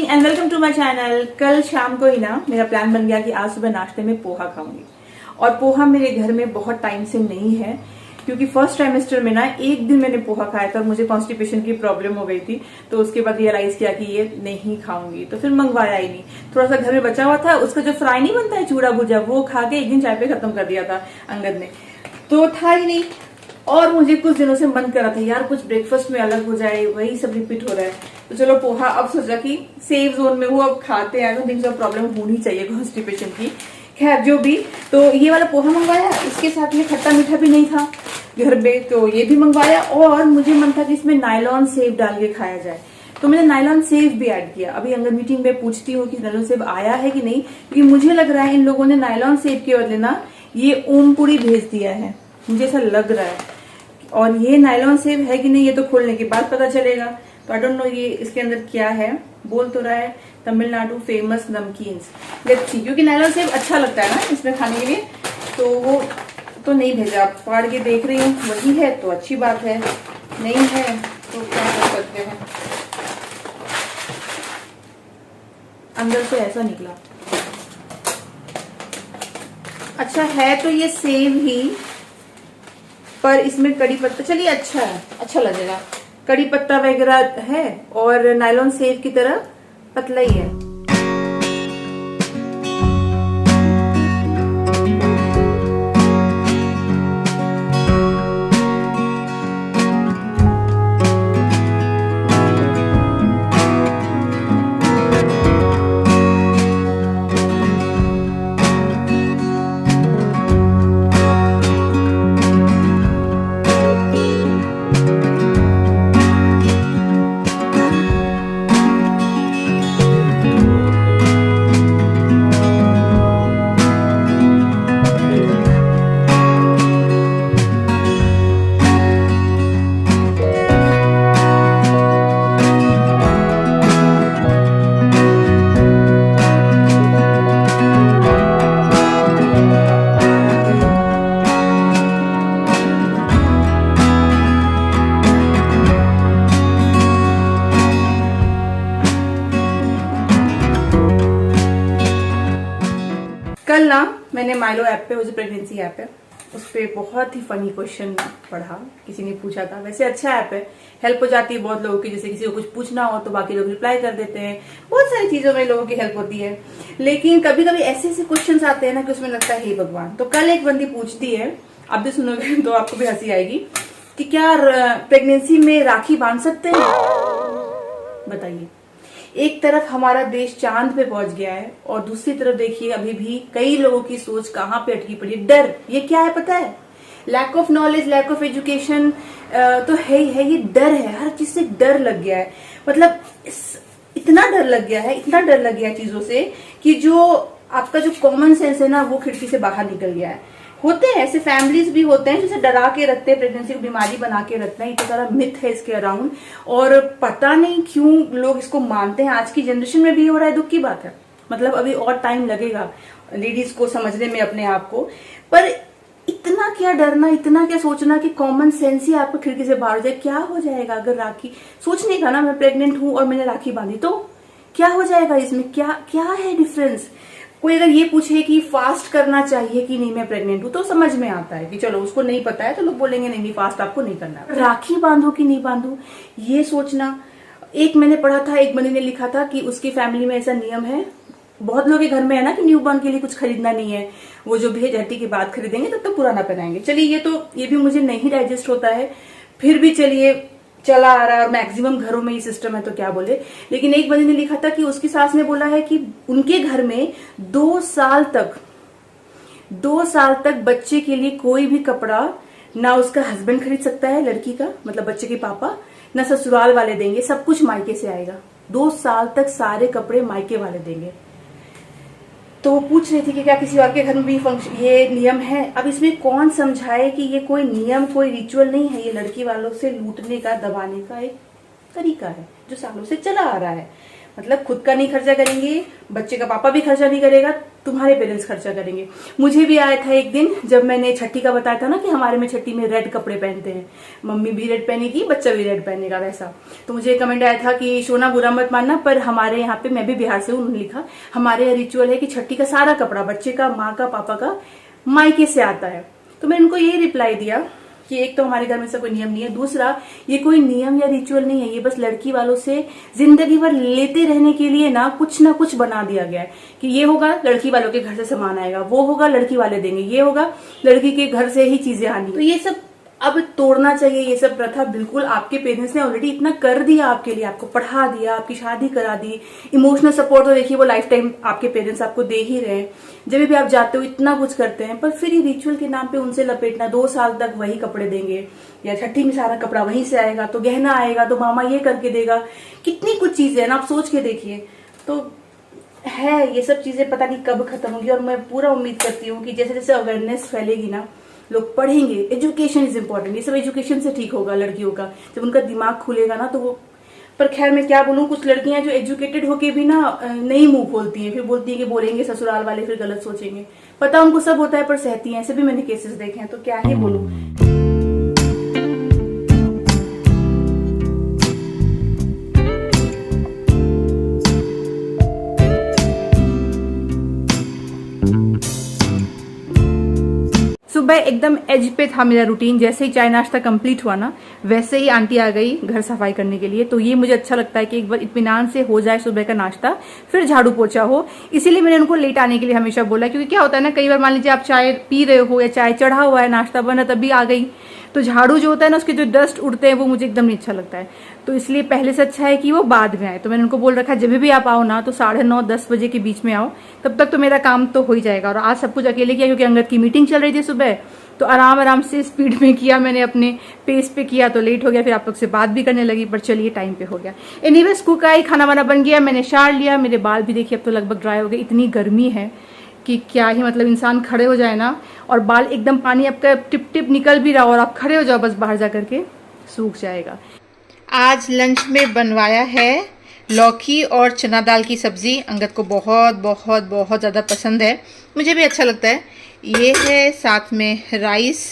And welcome to my channel. कल शाम को ही ना मेरा प्लान बन गया कि आज सुबह नाश्ते में पोहा खाऊंगी। और पोहा मेरे घर में बहुत टाइम से नहीं है क्योंकि फर्स्ट ट्राइमेस्टर में ना एक दिन मैंने पोहा खाया था और मुझे कॉन्स्टिपेशन की प्रॉब्लम हो गई थी। तो उसके बाद रियलाइज किया कि ये नहीं खाऊंगी, तो फिर मंगवाया ही नहीं। थोड़ा सा घर में बचा हुआ था, उसका जो फ्राई नहीं बनता है चूड़ा भुजा, वो खा के एक दिन चाय पे खत्म कर दिया था अंगद ने, तो था ही नहीं। और मुझे कुछ दिनों से मन कर रहा था यार कुछ ब्रेकफास्ट में अलग हो जाए, वही सब रिपीट हो रहा है। तो चलो पोहा, अब सोचा कि सेफ जोन में हूँ, अब खाते हैं। I don't think so problem होनी चाहिए कॉन्स्टिपेशन की। खैर जो भी, तो ये वाला पोहा मंगवाया, इसके साथ में खट्टा मीठा भी नहीं था घर में, तो ये भी मंगवाया। और मुझे मन था कि इसमें नायलॉन सेव डाल के खाया जाए, तो मैंने नायलॉन सेव भी ऐड किया। अभी अंगद मीटिंग में पूछती हूँ कि नायलॉन सेव आया है कि नहीं, क्योंकि मुझे लग रहा है इन लोगों ने नायलॉन सेव के बदले ना ये ओमपुरी भेज दिया है, मुझे ऐसा लग रहा है। और ये नायलॉन सेव है कि नहीं ये तो खोलने के बाद पता चलेगा। तो आई डोंट नो ये इसके अंदर क्या है। बोल तो रहा है Tamil Nadu famous namkeens, let's see, क्योंकि नायलॉन सेव अच्छा लगता है ना इसमें खाने के लिए। तो वो तो नहीं भेजा, फाड़ के देख रही हूँ, वही है तो अच्छी बात है, नहीं है तो क्या कर सकते हैं। अंदर से ऐसा निकला, अच्छा है तो ये सेव ही, पर इसमें कड़ी पत्ता, चलिए अच्छा है, अच्छा लगेगा। कड़ी पत्ता वगैरह है और नायलॉन सेव की तरह पतला ही है। कल ना मैंने माइलो ऐप पे, वो जो प्रेगनेंसी ऐप है, उस पे बहुत ही फनी क्वेश्चन पढ़ा। किसी ने पूछा था, वैसे अच्छा ऐप है, हेल्प हो जाती है बहुत लोगों की। जैसे किसी को कुछ पूछना हो तो बाकी लोग रिप्लाई कर देते हैं, बहुत सारी चीजों में लोगों की हेल्प होती है। लेकिन कभी कभी ऐसे ऐसे क्वेश्चन आते हैं ना कि उसमें लगता है हे भगवान। तो कल एक बंदी पूछती है, आप भी सुनोगे तो आपको भी हंसी आएगी, कि क्या प्रेगनेंसी में राखी बांध सकते हैं? बताइए। एक तरफ हमारा देश चांद पे पहुंच गया है और दूसरी तरफ देखिए अभी भी कई लोगों की सोच कहाँ पे अटकी पड़ी है। डर, ये क्या है पता है? Lack of knowledge, lack of education तो है ही है। ये डर है, हर चीज से डर लग गया है। मतलब इतना डर लग गया है, इतना डर लग गया है चीजों से कि जो आपका जो कॉमन सेंस है ना वो खिड़की से बाहर निकल गया है। होते हैं ऐसे फैमिलीज भी होते हैं जिसे डरा के रखते हैं, प्रेगनेंसी को बीमारी बना के रखते हैं। इतना सारा मिथ है इसके अराउंड और पता नहीं क्यों लोग इसको मानते हैं। आज की जनरेशन में भी हो रहा है, दुख की बात है। मतलब अभी और टाइम लगेगा लेडीज को समझने में अपने आप को, पर इतना क्या डरना, इतना क्या सोचना कि कॉमन सेंस ही आपको खिड़की से बाहर हो जाए। क्या हो जाएगा अगर राखी, सोचने का ना, मैं प्रेग्नेंट हूं और मैंने राखी बांधी तो क्या हो जाएगा इसमें? क्या क्या है डिफरेंस? कोई अगर ये पूछे कि फास्ट करना चाहिए कि नहीं, मैं प्रेग्नेंट हूं, तो समझ में आता है कि चलो उसको नहीं पता है तो लोग बोलेंगे नहीं नहीं फास्ट आपको नहीं करना है। राखी बांधो कि नहीं बांधो ये सोचना। एक मैंने पढ़ा था, एक बंदी ने लिखा था कि उसकी फैमिली में ऐसा नियम है, बहुत लोग के घर में है ना कि न्यू बॉर्न के लिए कुछ खरीदना नहीं है, वो जो भेज हड्डी के बाद खरीदेंगे तब तो पुराना पहनाएंगे। चलिए ये भी मुझे नहीं डाइजेस्ट होता है, फिर भी चलिए चला आ रहा है और मैक्सिमम घरों में ये सिस्टम है तो क्या बोले। लेकिन एक बंदी ने लिखा था कि उसकी सास ने बोला है कि उनके घर में 2 साल तक बच्चे के लिए कोई भी कपड़ा ना उसका हस्बैंड खरीद सकता है, लड़की का मतलब बच्चे के पापा, ना ससुराल वाले देंगे, सब कुछ मायके से आएगा। 2 साल तक सारे कपड़े मायके वाले देंगे। तो वो पूछ रही थी कि क्या किसी और के घर में भी ये नियम है? अब इसमें कौन समझाए कि ये कोई नियम, कोई रिचुअल नहीं है, ये लड़की वालों से लूटने का, दबाने का एक तरीका है जो सालों से चला आ रहा है। मतलब खुद का नहीं खर्चा करेंगे, बच्चे का पापा भी खर्चा नहीं करेगा, तुम्हारे पेरेंट्स खर्चा करेंगे। मुझे भी आया था एक दिन जब मैंने छठी का बताया था ना कि हमारे में छठी में रेड कपड़े पहनते हैं, मम्मी भी रेड पहनेगी, बच्चा भी रेड पहनेगा वैसा। तो मुझे कमेंट आया था कि सोना बुरा मत मानना, पर हमारे यहाँ पे, मैं भी बिहार से हूँ, उन्होंने लिखा हमारे रिचुअल है कि छठी का सारा कपड़ा बच्चे का, माँ का, पापा का मायके से आता है। तो मैंने उनको यही रिप्लाई दिया कि एक तो हमारे घर में ऐसा कोई नियम नहीं है, दूसरा ये कोई नियम या रिचुअल नहीं है, ये बस लड़की वालों से जिंदगी भर लेते रहने के लिए ना कुछ बना दिया गया है कि ये होगा लड़की वालों के घर से सामान आएगा, वो होगा लड़की वाले देंगे, ये होगा लड़की के घर से ही चीजें आनी। तो ये सब अब तोड़ना चाहिए। ये सब प्रथा बिल्कुल, आपके पेरेंट्स ने ऑलरेडी इतना कर दिया आपके लिए, आपको पढ़ा दिया, आपकी शादी करा दी, इमोशनल सपोर्ट तो देखिए वो लाइफ टाइम आपके पेरेंट्स आपको दे ही रहे हैं। जब भी आप जाते हो इतना कुछ करते हैं, पर फिर ये रिचुअल के नाम पे उनसे लपेटना, 2 साल तक वही कपड़े देंगे, या छठी में सारा कपड़ा वहीं से आएगा, तो गहना आएगा तो मामा ये करके देगा, कितनी कुछ चीजें है ना, आप सोच के देखिए। तो है ये सब चीजें पता नहीं कब खत्म होगी, और मैं पूरा उम्मीद करती हूँ कि जैसे जैसे अवेयरनेस फैलेगी ना, लोग पढ़ेंगे। एजुकेशन इज इम्पोर्टेंट, ये सब एजुकेशन से ठीक होगा लड़कियों का, जब उनका दिमाग खुलेगा ना तो वो। पर खैर मैं क्या बोलूं, कुछ लड़कियां जो एजुकेटेड होके भी ना नहीं मुंह खोलती हैं, फिर बोलती है कि बोलेंगे ससुराल वाले, फिर गलत सोचेंगे, पता उनको सब होता है पर सहती हैं। ऐसे भी मैंने केसेस देखे हैं, तो क्या ही बोलूं। सुबह एकदम एज पे था मेरा रूटीन, जैसे ही चाय नाश्ता कंप्लीट हुआ ना, वैसे ही आंटी आ गई घर सफाई करने के लिए। तो ये मुझे अच्छा लगता है कि एक बार इत्मीनान से हो जाए सुबह का नाश्ता, फिर झाड़ू पोछा हो। इसीलिए मैंने उनको लेट आने के लिए हमेशा बोला, क्योंकि क्या होता है ना, कई बार मान लीजिए आप चाय पी रहे हो या चाय चढ़ा हुआ है, नाश्ता बना, तभी आ गई, तो झाड़ू जो होता है ना, उसके जो डस्ट उड़ते हैं वो मुझे एकदम नहीं अच्छा लगता है। तो इसलिए पहले से अच्छा है कि वो बाद में आए। तो मैंने उनको बोल रखा है जब भी आप आओ ना तो 9:30-10 बजे के बीच में आओ, तब तक तो मेरा काम तो हो ही जाएगा। और आज सब कुछ अकेले किया क्योंकि अंगद की मीटिंग चल रही थी सुबह, तो आराम से स्पीड में किया मैंने, अपने पेस पे किया, तो लेट हो गया। फिर आप लोग से बात भी करने लगी, पर चलिए टाइम पे हो गया। एनीवेज कुक आई, खाना वाना बन गया, मैंने शार लिया, मेरे बाल भी देखिए अब तो लगभग ड्राई हो गए। इतनी गर्मी है कि क्या ही, मतलब इंसान खड़े हो जाए ना और बाल एकदम, पानी आपका टिप टिप निकल भी रहा और आप खड़े हो जाओ बस बाहर जा करके, सूख जाएगा। आज लंच में बनवाया है लौकी और चना दाल की सब्जी। अंगद को बहुत बहुत बहुत ज़्यादा पसंद है, मुझे भी अच्छा लगता है। ये है, साथ में राइस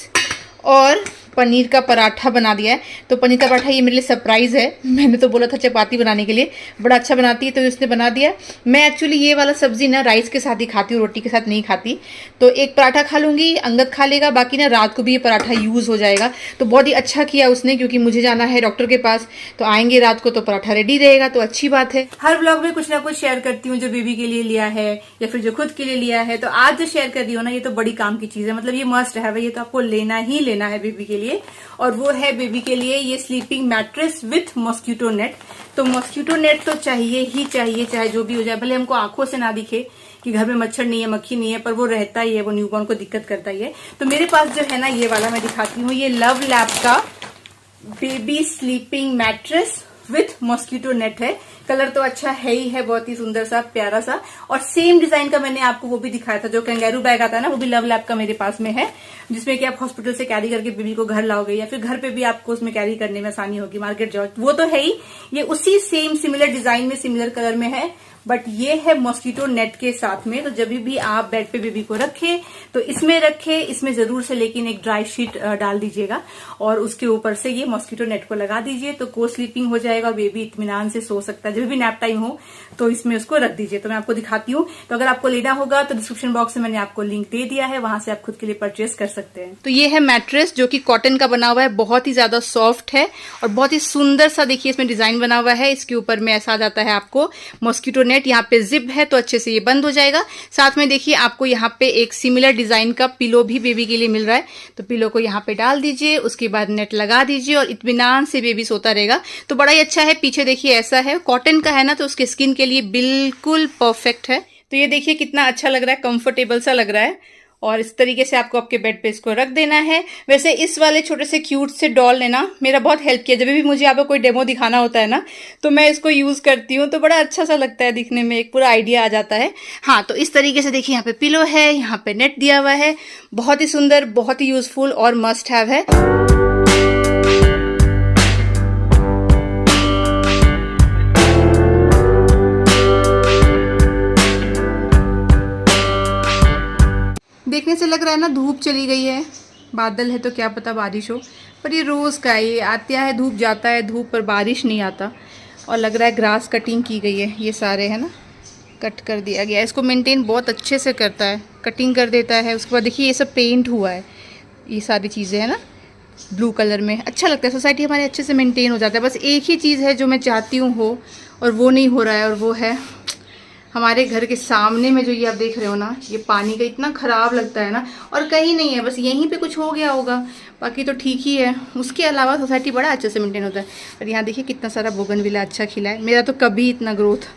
और पनीर का पराठा बना दिया है। तो पनीर का पराठा ये मेरे लिए सरप्राइज़ है, मैंने तो बोला था चपाती बनाने के लिए, बड़ा अच्छा बनाती है तो उसने बना दिया। मैं एक्चुअली ये वाला सब्जी ना राइस के साथ ही खाती हूँ, रोटी के साथ नहीं खाती। तो एक पराठा खा लूँगी, अंगद खा लेगा, बाकी ना रात को भी ये पराठा यूज़ हो जाएगा। तो बहुत ही अच्छा किया उसने, क्योंकि मुझे जाना है डॉक्टर के पास, तो आएंगे रात को तो पराठा रेडी रहेगा, तो अच्छी बात है। हर ब्लॉग में कुछ ना कुछ शेयर करती हूँ, जो बेबी के लिए लिया है या फिर जो खुद के लिए लिया है। तो आज जो शेयर कर रही हूँ ना, ये तो बड़ी काम की चीज़ है, मतलब ये मस्ट है, ये तो आपको लेना ही लेना है बेबी के लिए। और वो है बेबी के लिए ये sleeping mattress with mosquito net. तो मॉस्किटो नेट तो चाहिए ही चाहिए, चाहे जो भी हो जाए, भले हमको आंखों से ना दिखे कि घर में मच्छर नहीं है, मक्खी नहीं है, पर वो रहता ही है, वो न्यूबॉर्न को दिक्कत करता ही है। तो मेरे पास जो है ना, ये वाला मैं दिखाती हूँ, ये लव लैब का baby sleeping mattress with mosquito net है। कलर तो अच्छा है ही है, बहुत ही सुंदर सा, प्यारा सा। और सेम डिजाइन का मैंने आपको वो भी दिखाया था, जो कैंगेरू बैग आता है ना, वो भी लव लैब का मेरे पास में है, जिसमें कि आप हॉस्पिटल से कैरी करके बेबी को घर लाओगे, या फिर घर पे भी आपको उसमें कैरी करने में आसानी होगी, मार्केट जाओ, वो तो है ही। ये उसी सेम सिमिलर डिजाइन में, सिमिलर कलर में है, बट ये है मॉस्किटो नेट के साथ में। तो जब भी आप बेड पे बेबी को रखे तो इसमें रखे, इसमें जरूर से लेकिन एक ड्राई शीट डाल दीजिएगा और उसके ऊपर से ये मॉस्किटो नेट को लगा दीजिए, तो को स्लीपिंग हो जाएगा और बेबी इत्मीनान से सो सकता है। जब भी नैप टाइम हो तो इसमें उसको रख दीजिए। तो मैं आपको दिखाती हूँ। तो अगर आपको लेना होगा तो डिस्क्रिप्शन बॉक्स में मैंने आपको लिंक दे दिया है, वहां से आप खुद के लिए परचेस कर सकते हैं। तो ये है मैट्रेस, जो कि कॉटन का बना हुआ है, बहुत ही ज्यादा सॉफ्ट है और बहुत ही सुंदर सा, देखिए इसमें डिजाइन बना हुआ है। इसके ऊपर में ऐसा आ जाता है आपको मॉस्किटो नेट, यहाँ पे जिप है तो अच्छे से ये बंद हो जाएगा। साथ में देखिए आपको यहाँ पे एक सिमिलर डिजाइन का पिलो भी बेबी के लिए मिल रहा है। तो पिलो को यहाँ पे डाल दीजिए, उसके बाद नेट लगा दीजिए और इत्मीनान से बेबी सोता रहेगा। तो बड़ा ही अच्छा है। पीछे देखिए ऐसा है, कॉटन का है ना, तो उसके स्किन के लिए बिल्कुल परफेक्ट है। तो ये देखिए कितना अच्छा लग रहा है, कंफर्टेबल सा लग रहा है। और इस तरीके से आपको आपके बेड पे इसको रख देना है। वैसे इस वाले छोटे से क्यूट से डॉल ने ना मेरा बहुत हेल्प किया। जब भी मुझे आपको कोई डेमो दिखाना होता है ना, तो मैं इसको यूज करती हूँ, तो बड़ा अच्छा सा लगता है दिखने में, एक पूरा आइडिया आ जाता है। हाँ, तो इस तरीके से देखिए, यहाँ पे पिलो है, यहाँ पे नेट दिया हुआ है, बहुत ही सुंदर, बहुत ही यूजफुल और मस्ट हैव है। धूप चली गई है, बादल है तो क्या पता बारिश हो, पर ये रोज़ का है, ये आता है धूप जाता है धूप, पर बारिश नहीं आता। और लग रहा है ग्रास कटिंग की गई है, ये सारे है ना कट कर दिया गया है। इसको मेंटेन बहुत अच्छे से करता है, कटिंग कर देता है। उसके बाद देखिए ये सब पेंट हुआ है, ये सारी चीज़ें है ना ब्लू कलर में, अच्छा लगता है। सोसाइटी हमारे अच्छे से मेंटेन हो जाता है। बस एक ही चीज़ है जो मैं चाहती हूँ हो, और वो नहीं हो रहा है, और वो है हमारे घर के सामने में जो ये आप देख रहे हो ना, ये पानी का इतना ख़राब लगता है ना, और कहीं नहीं है, बस यहीं पे कुछ हो गया होगा, बाकी तो ठीक ही है। उसके अलावा सोसाइटी बड़ा अच्छे से मेंटेन होता है। और यहाँ देखिए कितना सारा बोगनविला अच्छा खिला है, मेरा तो कभी इतना ग्रोथ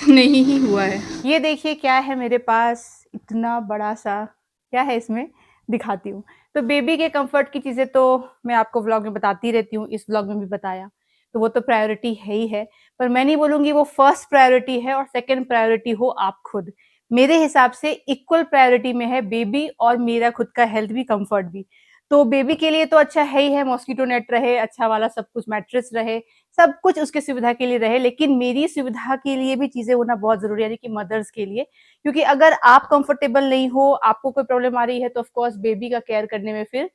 नहीं ही हुआ है। ये देखिए क्या है मेरे पास, इतना बड़ा सा क्या है इसमें, दिखाती हूँ। तो बेबी के कंफर्ट की चीज़ें तो मैं आपको व्लॉग में बताती रहती हूँ, इस व्लॉग में भी बताया, तो वो तो प्रायोरिटी है ही है। पर मैं नहीं बोलूँगी वो फर्स्ट प्रायोरिटी है और सेकंड प्रायोरिटी हो आप खुद। मेरे हिसाब से इक्वल प्रायोरिटी में है बेबी और मेरा खुद का हेल्थ भी, कंफर्ट भी। तो बेबी के लिए तो अच्छा है ही है, मॉस्किटो नेट रहे, अच्छा वाला सब कुछ, मैट्रेस रहे, सब कुछ उसके सुविधा के लिए रहे, लेकिन मेरी सुविधा के लिए भी चीज़ें होना बहुत ज़रूरी है, यानी कि मदर्स के लिए। क्योंकि अगर आप कंफर्टेबल नहीं हो, आपको कोई प्रॉब्लम आ रही है, तो ऑफ कोर्स बेबी का केयर करने में फिर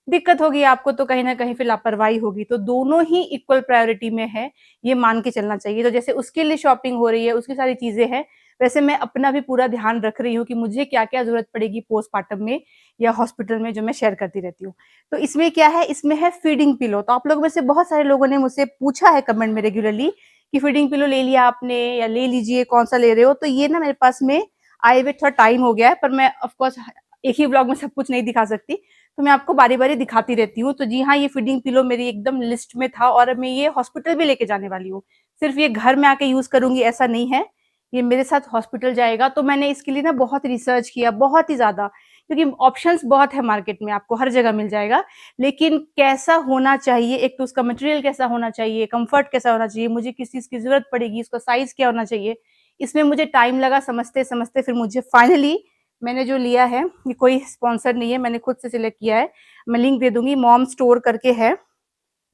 दिक्कत होगी आपको, तो कहीं ना कहीं फिर लापरवाही होगी। तो दोनों ही इक्वल प्रायोरिटी में है, ये मान के चलना चाहिए। तो जैसे उसके लिए शॉपिंग हो रही है, उसकी सारी चीजें हैं, वैसे मैं अपना भी पूरा ध्यान रख रही हूँ कि मुझे क्या क्या जरूरत पड़ेगी पोस्टमार्टम में या हॉस्पिटल में, जो मैं शेयर करती रहती हूँ। तो इसमें क्या है, इसमें है फीडिंग पिलो। तो आप लोगों में से बहुत सारे लोगों ने मुझसे पूछा है कमेंट में रेगुलरली कि फीडिंग पिलो ले लिया आपने या ले लीजिए, कौन सा ले रहे हो। तो ये ना मेरे पास में आए हुए थोड़ा टाइम हो गया है, पर मैं ऑफकोर्स एक ही ब्लॉग में सब कुछ नहीं दिखा सकती, तो मैं आपको बारी बारी दिखाती रहती हूँ। तो जी हाँ, ये फीडिंग पिलो मेरी एकदम लिस्ट में था, और मैं ये हॉस्पिटल भी लेके जाने वाली हूँ। सिर्फ ये घर में आके यूज करूंगी ऐसा नहीं है, ये मेरे साथ हॉस्पिटल जाएगा। तो मैंने इसके लिए ना बहुत रिसर्च किया, बहुत ही ज्यादा, क्योंकि ऑप्शंस बहुत है मार्केट में, आपको हर जगह मिल जाएगा, लेकिन कैसा होना चाहिए, एक तो उसका मटेरियल कैसा होना चाहिए, कंफर्ट कैसा होना चाहिए, मुझे किस चीज की जरूरत पड़ेगी, इसका साइज क्या होना चाहिए, इसमें मुझे टाइम लगा समझते समझते। फिर मुझे फाइनली मैंने जो लिया है, ये कोई स्पॉन्सर नहीं है, मैंने खुद से सिलेक्ट किया है, मैं लिंक दे दूंगी, मॉम स्टोर करके है,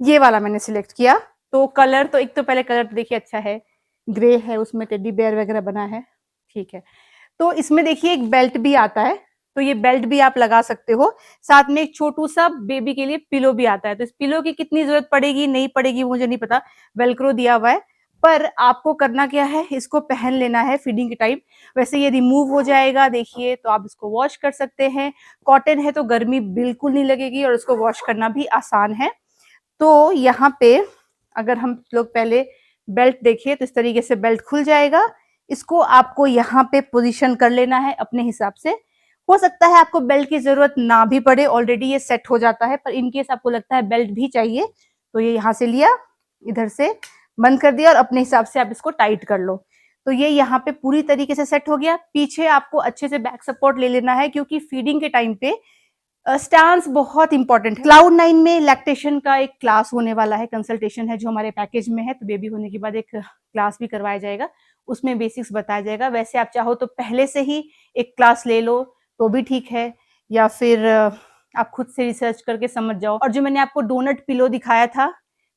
ये वाला मैंने सिलेक्ट किया। तो कलर तो एक तो पहले कलर तो देखिए अच्छा है, ग्रे है, उसमें टेडी बेयर वगैरह बना है, ठीक है। तो इसमें देखिए एक बेल्ट भी आता है, तो ये बेल्ट भी आप लगा सकते हो। साथ में एक छोटू सा बेबी के लिए पिलो भी आता है। तो इस पिलो की कितनी जरूरत पड़ेगी नहीं पड़ेगी मुझे नहीं पता, वेलक्रो दिया हुआ है, पर आपको करना क्या है, इसको पहन लेना है फीडिंग के टाइम। वैसे ये रिमूव हो जाएगा देखिए, तो आप इसको वॉश कर सकते हैं। कॉटन है तो गर्मी बिल्कुल नहीं लगेगी, और इसको वॉश करना भी आसान है। तो यहाँ पे अगर हम लोग पहले बेल्ट देखिए, तो इस तरीके से बेल्ट खुल जाएगा। इसको आपको यहाँ पे पोजीशन कर लेना है अपने हिसाब से। हो सकता है आपको बेल्ट की जरूरत ना भी पड़े, ऑलरेडी ये सेट हो जाता है, पर इनकेस आपको लगता है बेल्ट भी चाहिए, तो ये यहाँ से लिया, इधर से बंद कर दिया, और अपने हिसाब से आप इसको टाइट कर लो। तो ये यहाँ पे पूरी तरीके से सेट हो गया। पीछे आपको अच्छे से बैक सपोर्ट ले लेना है, क्योंकि फीडिंग के टाइम पे स्टांस बहुत इंपॉर्टेंट है। Cloud9 में लैक्टेशन का एक क्लास होने वाला है, कंसल्टेशन है जो हमारे पैकेज में है। तो बेबी होने के बाद एक क्लास भी करवाया जाएगा, उसमें बेसिक्स बताया जाएगा। वैसे आप चाहो तो पहले से ही एक क्लास ले लो तो भी ठीक है, या फिर आप खुद से रिसर्च करके समझ जाओ। और जो मैंने आपको डोनट पिलो दिखाया था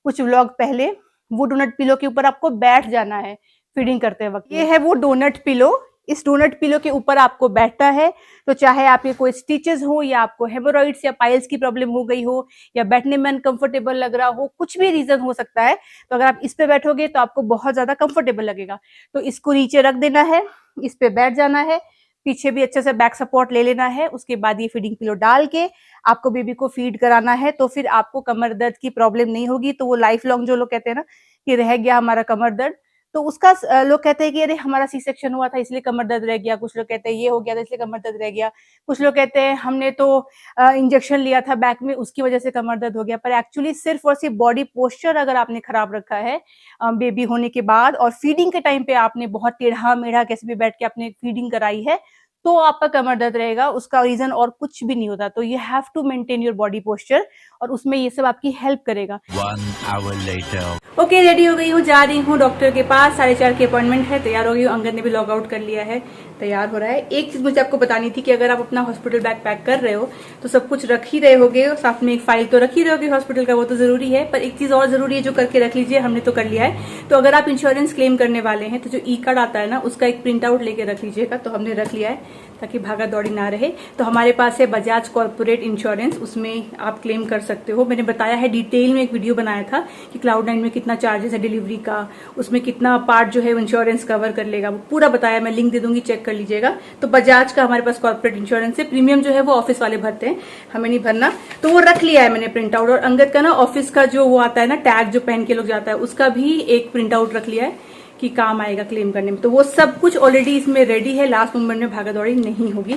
कुछ व्लॉग पहले, वो डोनट पिलो के ऊपर आपको बैठ जाना है फीडिंग करते वक्त। ये है वो डोनट पिलो, इस डोनट पिलो के ऊपर आपको बैठना है। तो चाहे आपके कोई स्टिचेस हो, या आपको हेमोरॉइड्स या पाइल्स की प्रॉब्लम हो गई हो, या बैठने में अनकंफर्टेबल लग रहा हो, कुछ भी रीजन हो सकता है, तो अगर आप इस पे बैठोगे तो आपको बहुत ज्यादा कंफर्टेबल लगेगा। तो इसको नीचे रख देना है, इस पे बैठ जाना है, पीछे भी अच्छे से बैक सपोर्ट ले लेना है। उसके बाद ये फीडिंग पिलो डाल के आपको बेबी को फीड कराना है, तो फिर आपको कमर दर्द की प्रॉब्लम नहीं होगी। तो वो लाइफ लॉन्ग जो लोग कहते हैं ना कि रह गया हमारा कमर दर्द, तो उसका लोग कहते हैं कि अरे हमारा सी सेक्शन हुआ था इसलिए कमर दर्द रह गया, कुछ लोग कहते हैं ये हो गया था इसलिए कमर दर्द रह गया, कुछ लोग कहते हैं हमने तो इंजेक्शन लिया था बैक में उसकी वजह से कमर दर्द हो गया। पर एक्चुअली सिर्फ और सिर्फ बॉडी पोस्चर अगर आपने खराब रखा है बेबी होने के बाद, और फीडिंग के टाइम पे आपने बहुत टेढ़ा मेढ़ा कैसे भी बैठ के आपने फीडिंग कराई है, तो आपका कमर दर्द रहेगा, उसका रीजन और कुछ भी नहीं होता। तो you have to maintain your body posture, और उसमें ये सब आपकी हेल्प करेगा। 1 hour later. ओके, रेडी हो गई हूँ, जा रही हूँ डॉक्टर के पास, 4:30 की अपॉइंटमेंट है, तैयार हो गई हूँ। अंगद ने भी लॉग आउट कर लिया है, तैयार हो रहा है। एक चीज मुझे आपको बतानी थी कि अगर आप अपना हॉस्पिटल बैग पैक कर रहे हो तो सब कुछ रख ही रहे होगे, साथ में एक फाइल तो रख ही रहे होगे हॉस्पिटल का, वो तो जरूरी है, पर एक चीज और जरूरी है जो करके रख लीजिए, हमने तो कर लिया है। तो अगर आप इंश्योरेंस क्लेम करने वाले हैं तो जो ई कार्ड आता है ना, उसका एक प्रिंट आउट लेके रख लीजिएगा। तो हमने रख लिया है, ताकि भागा दौड़ी ना रहे। तो हमारे पास है बजाज कॉर्पोरेट इंश्योरेंस, उसमें आप क्लेम कर सकते हो। मैंने बताया है डिटेल में, एक वीडियो बनाया था कि Cloud9 में कितना चार्जेस है डिलीवरी का, उसमें कितना पार्ट जो है इंश्योरेंस कवर कर लेगा, वो पूरा बताया। मैं लिंक दे दूंगी, चेक कर लीजिएगा। तो बजाज का हमारे पास कॉर्पोरेट इंश्योरेंस है। प्रीमियम जो है वो ऑफिस वाले भरते हैं, हमें नहीं भरना। तो वो रख लिया है मैंने प्रिंट आउट। और अंगद का ना ऑफिस का जो वो आता है ना टैग जो पहन के लोग जाता है, उसका भी एक प्रिंट आउट रख लिया है कि काम आएगा क्लेम करने में। तो वो सब कुछ ऑलरेडी इसमें रेडी है, लास्ट मोमेंट में भागा दौड़ी नहीं होगी।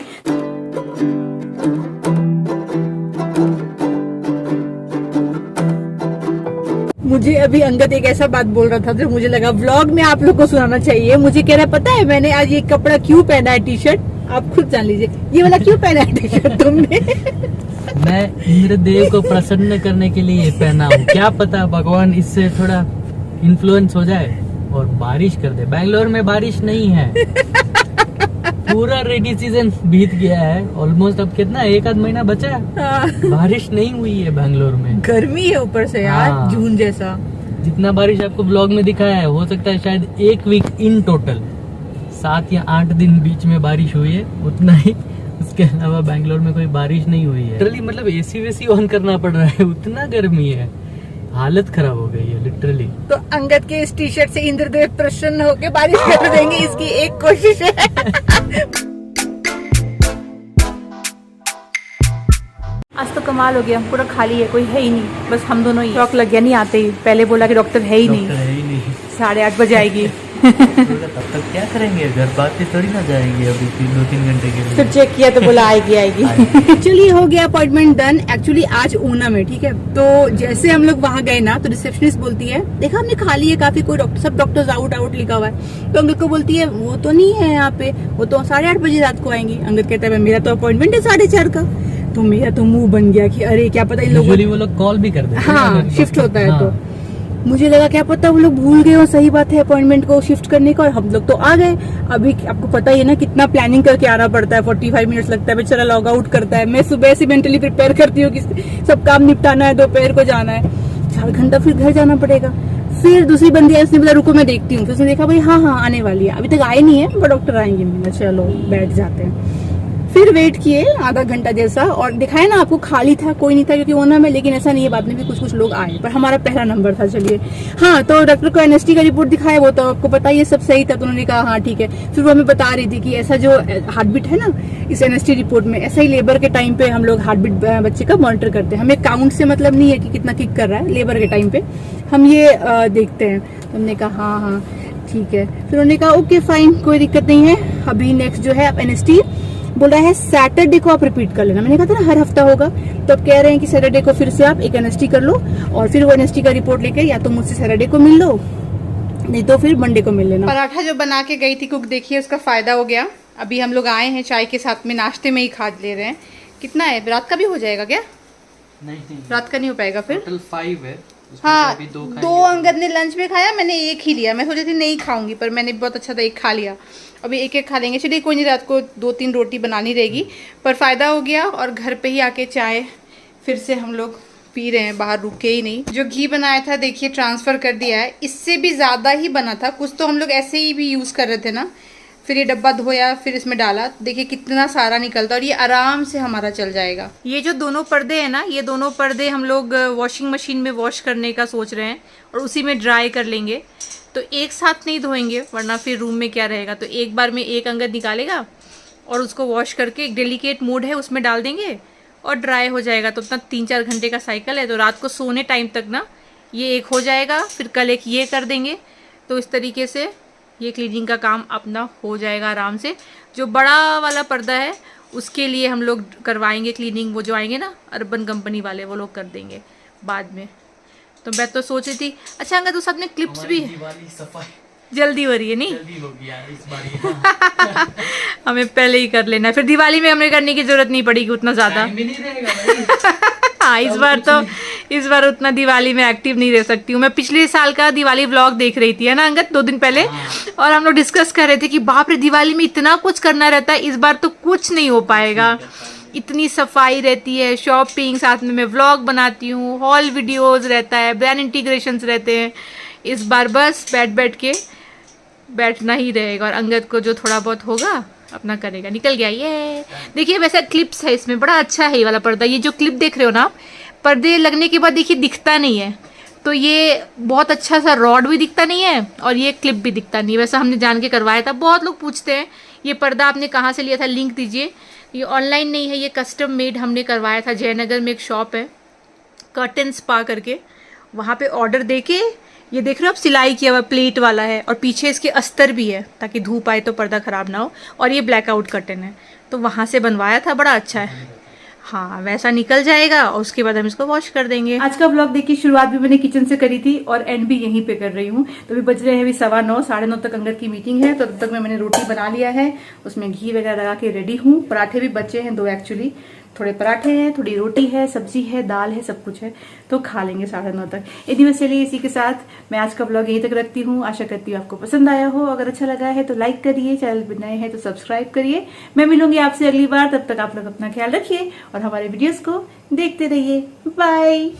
मुझे अभी अंगद एक ऐसा बात बोल रहा था जो मुझे लगा व्लॉग में आप लोग को सुनाना चाहिए। मुझे कह रहा है पता है मैंने आज ये कपड़ा क्यों पहना है, टी शर्ट, आप खुद जान लीजिए। ये वाला क्यों पहना है टी शर्ट तुमने? मैं इंद्रदेव को प्रसन्न करने के लिए पहना हूँ। क्या पता भगवान इससे थोड़ा इन्फ्लुएंस हो जाए और बारिश कर दे। बैंगलोर में बारिश नहीं है। पूरा रेनी सीजन बीत गया है ऑलमोस्ट। अब कितना, एक आध महीना बचा है। बारिश नहीं हुई है बैंगलोर में। गर्मी है ऊपर से यार, जून जैसा। जितना बारिश आपको ब्लॉग में दिखाया है, हो सकता है शायद एक वीक इन टोटल 7 या 8 दिन बीच में बारिश हुई है, उतना ही। उसके अलावा बैंगलोर में कोई बारिश नहीं हुई है। लिटरली मतलब एसी वेसी ऑन करना पड़ रहा है, उतना गर्मी है, हालत खराब हो गई है लिटरली। तो अंगद के इस टी शर्ट से इंद्रदेव प्रसन्न होकर बारिश कर देंगे, इसकी एक कोशिश है। आज तो कमाल हो गया, पूरा खाली है, कोई है ही नहीं, बस हम दोनों ही। शौक लग गया नहीं आते ही, पहले बोला कि डॉक्टर है ही नहीं, 8:30 बजे आएगी। तब तक क्या करेंगे, घर बात पे थोड़ी ना जाएंगे अभी 2-3 घंटे के लिए। फिर चेक किया तो बोला आएगी। एक्चुअली हो गया अपॉइंटमेंट डन। एक्चुअली आज ओनम है, ठीक है। तो जैसे हम लोग वहाँ गए ना, तो रिसेप्शनिस्ट बोलती है देखा हमने खाली है काफी, कोई डॉक्टर, सब डॉक्टर्स आउट लिखा हुआ है। तो अंगद को बोलती है वो तो नहीं है यहाँ पे, वो तो 8:30 बजे रात को आएंगी। अंगद कहता है मेरा तो अपॉइंटमेंट है 4:30 का। तो मेरा तो मुंह बन गया कि अरे क्या पता इन लोगों, वो लोग कॉल भी कर देते हैं। हाँ, शिफ्ट होता है। तो मुझे लगा क्या पता वो लोग भूल गए, और सही बात है अपॉइंटमेंट को शिफ्ट करने का, और हम लोग तो आ गए। अभी आपको पता ही है ना कितना प्लानिंग करके आना पड़ता है, 45 मिनट्स लगता है, बेचारा लॉग आउट करता है। मैं सुबह से मेंटली प्रिपेयर करती हूँ कि सब काम निपटाना है, दोपहर को जाना है, 4 घंटा फिर घर जाना पड़ेगा। फिर दूसरी बंदी आई, उसने बोला रुको मैं देखती हूँ। फिर उसने देखा भाई हाँ आने वाली है, अभी तक आए नहीं है पर डॉक्टर आएंगे। मैंने चलो बैठ जाते हैं। फिर वेट किए आधा घंटा जैसा, और दिखाया ना आपको खाली था, कोई नहीं था क्योंकि ओनम है। लेकिन ऐसा नहीं है, बाद में भी कुछ लोग आए, पर हमारा पहला नंबर था। चलिए हाँ, तो डॉक्टर को एनएसटी का रिपोर्ट दिखाया, वो तो आपको पता ही है सब सही था। तो उन्होंने कहा हाँ ठीक है। फिर वो हमें बता रही थी कि ऐसा जो हार्ट बीट है ना इस एनएसटी रिपोर्ट में, ऐसा ही लेबर के टाइम पे हम लोग हार्ट बीट बच्चे का मॉनिटर करते हैं। हमें काउंट से मतलब नहीं है कि कितना किक कर रहा है, लेबर के टाइम पे हम ये देखते हैं। तो हमने कहा हाँ ठीक है। फिर उन्होंने कहा ओके फाइन, कोई दिक्कत नहीं है। अभी नेक्स्ट जो है आप एनएसटी बोल रहा है सैटरडे को आप रिपीट कर लेना। मैंने कहा था ना हर हफ्ता होगा, तो अब कह रहे हैं कि सैटरडे को फिर से आप एक एनएसटी कर लो, और फिर वो एनएसटी का रिपोर्ट लेकर या तो मुझसे सैटरडे को मिल लो, नहीं तो फिर मंडे को मिल लेना। पराठा जो बना के गई थी कुक, देखिए उसका फायदा हो गया। अभी हम लोग आए हैं चाय के साथ में, नाश्ते में ही खा ले रहे हैं। कितना है, रात का भी हो जाएगा क्या? नहीं रात का नहीं हो पाएगा फिर। टोटल 5 है। हाँ, 2 अंगद ने लंच में खाया, मैंने एक ही लिया। मैं सोची थी नहीं खाऊंगी, पर मैंने बहुत अच्छा था, एक खा लिया। अभी एक खा लेंगे। चलिए कोई नहीं, रात को 2-3 रोटी बनानी रहेगी, पर फायदा हो गया। और घर पे ही आके चाय फिर से हम लोग पी रहे हैं, बाहर रुके ही नहीं। जो घी बनाया था देखिए ट्रांसफर कर दिया है, इससे भी ज्यादा ही बना था। कुछ तो हम लोग ऐसे ही भी यूज कर रहे थे ना, फिर ये डब्बा धोया, फिर इसमें डाला, देखिए कितना सारा निकलता, और ये आराम से हमारा चल जाएगा। ये जो दोनों पर्दे हैं ना, ये दोनों पर्दे हम लोग वॉशिंग मशीन में वॉश करने का सोच रहे हैं, और उसी में ड्राई कर लेंगे। तो एक साथ नहीं धोएंगे, वरना फिर रूम में क्या रहेगा। तो एक बार में एक अंगद निकालेगा और उसको वॉश करके, एक डेलिकेट मोड है उसमें डाल देंगे और ड्राई हो जाएगा। तो उतना 3-4 घंटे का साइकिल है, तो रात को सोने टाइम तक ना ये एक हो जाएगा, फिर कल एक ये कर देंगे। तो इस तरीके से ये क्लीनिंग का काम अपना हो जाएगा आराम से। जो बड़ा वाला पर्दा है उसके लिए हम लोग करवाएंगे क्लीनिंग, वो जो आएंगे ना अर्बन कंपनी वाले, वो लोग कर देंगे बाद में। तो मैं तो सोच रही थी, अच्छा अंगद तो साथ में क्लिप्स भी जल्दी हो रही है, नहीं जल्दी हो गया इस बार। हमें पहले ही कर लेना है, फिर दिवाली में हमें करने की जरूरत नहीं पड़ेगी उतना ज्यादा। हाँ, इस बार उतना दिवाली में एक्टिव नहीं रह सकती हूँ मैं। पिछले साल का दिवाली व्लॉग देख रही थी, है ना अंगद, 2 दिन पहले। और हम लोग डिस्कस कर रहे थे कि बाप रे दिवाली में इतना कुछ करना रहता है, इस बार तो कुछ नहीं हो पाएगा। इतनी सफाई रहती है, शॉपिंग, साथ में मैं व्लॉग बनाती हूँ, हॉल वीडियोस रहता है, ब्रांड इंटीग्रेशंस रहते हैं। इस बार बस बैठ के बैठना ही रहेगा, और अंगद को जो थोड़ा बहुत होगा अपना करेगा। निकल गया ये। देखिए वैसा क्लिप्स है इसमें, बड़ा अच्छा है ये वाला पर्दा। ये जो क्लिप देख रहे हो ना आप, पर्दे लगने के बाद देखिए दिखता नहीं है, तो ये बहुत अच्छा सा रॉड भी दिखता नहीं है और ये क्लिप भी दिखता नहीं है। वैसा हमने जान के करवाया था। बहुत लोग पूछते हैं ये पर्दा आपने कहाँ से लिया था, लिंक दीजिए। ये ऑनलाइन नहीं है, ये कस्टम मेड हमने करवाया था। जयनगर में एक शॉप है कर्टन स्पा करके, वहाँ पे ऑर्डर देके, ये देख रहे हो आप सिलाई किया हुआ प्लेट वाला है और पीछे इसके अस्तर भी है ताकि धूप आए तो पर्दा खराब ना हो। और ये ब्लैकआउट कर्टन है, तो वहाँ से बनवाया था, बड़ा अच्छा है। हाँ वैसा निकल जाएगा और उसके बाद हम इसको वॉश कर देंगे। आज का ब्लॉग देखिए, शुरुआत भी मैंने किचन से करी थी और एंड भी यहीं पे कर रही हूँ। तो अभी बज रहे हैं अभी 9:15, 9:30 तक अंगद की मीटिंग है। तो तब तक मैंने रोटी बना लिया है, उसमें घी वगैरह लगा के रेडी हूँ। पराठे भी बचे हैं 2 एक्चुअली, थोड़े पराठे हैं, थोड़ी रोटी है, सब्जी है, दाल है, सब कुछ है, तो खा लेंगे 9:30 तक। इतनी बस चलिए, इसी के साथ मैं आज का ब्लॉग यहीं तक रखती हूँ। आशा करती हूँ आपको पसंद आया हो। अगर अच्छा लगा है तो लाइक करिए, चैनल पर नए हैं तो सब्सक्राइब करिए। मैं मिलूंगी आपसे अगली बार, तब तक आप लोग अपना ख्याल रखिए और हमारे वीडियोस को देखते रहिए। बाय।